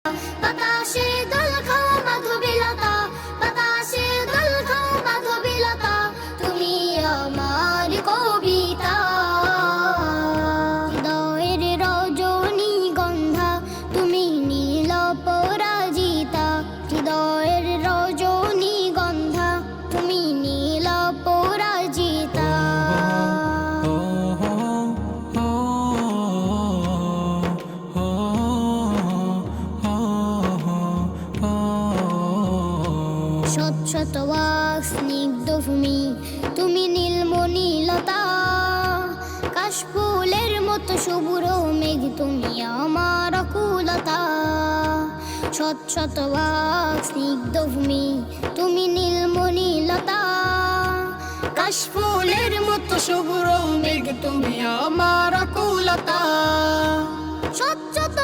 বাতাসে দোল খাও মাধবীলতা, বাতাসে দোল খাও মাধবীলতা, তুমি আমার কবিতা। হৃদয়ের রজনীগন্ধা তুমি নীল পরাজিতা, হৃদয়ের রজনীগন্ধা তুমি নীল পরাজিতা। শত শত ওয়াক স্নিগ্ধ ভূমি তুমি নীলমণিলতা, কাশফুলের মতো শুভ্র মেঘ তুমি আমার আকুলতা। শত শত ওয়াক স্নিগ্ধ ভূমি তুমি নীলমণিলতা, কাশফুলের মতো শুভ্র মেঘ তুমি আমার আকুলতা। শত শত